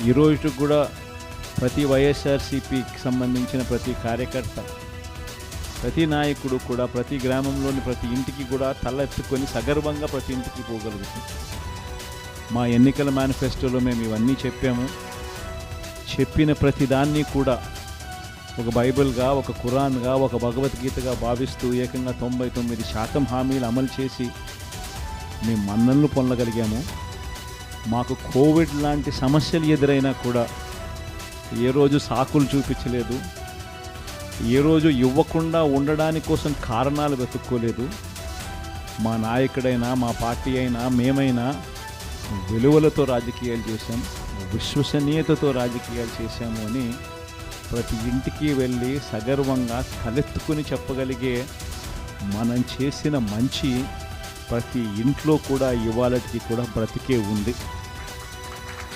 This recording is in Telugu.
ఈరోజు కూడా ప్రతి వైఎస్ఆర్సీపీకి సంబంధించిన ప్రతి కార్యకర్త, ప్రతి నాయకుడు కూడా ప్రతి గ్రామంలోని ప్రతి ఇంటికి కూడా తలెత్తుకొని సగర్వంగా ప్రతి ఇంటికి పోగలుగుతుంది. మా ఎన్నికల మేనిఫెస్టోలో మేము ఇవన్నీ చెప్పాము. చెప్పిన ప్రతి దాన్ని కూడా ఒక బైబిల్గా, ఒక ఖురాన్గా, ఒక భగవద్గీతగా భావిస్తూ ఏకంగా 99% హామీలు అమలు చేసి మేము మన్ననలు పొందగలిగాము. మాకు కోవిడ్ లాంటి సమస్యలు ఎదురైనా కూడా ఏ రోజు సాకులు చూపించలేదు, ఏ రోజు ఇవ్వకుండా ఉండడాని కోసం కారణాలు వెతుక్కోలేదు. మా నాయకుడైనా, మా పార్టీ అయినా, మేమైనా విలువలతో రాజకీయాలు చేశాం, విశ్వసనీయతతో రాజకీయాలు చేశాము అని ప్రతి ఇంటికి వెళ్ళి సగర్వంగా తలెత్తుకుని చెప్పగలిగే మనం చేసిన మంచి ప్రతి ఇంట్లో కూడా ఇవాళకి కూడా బ్రతికే ఉంది.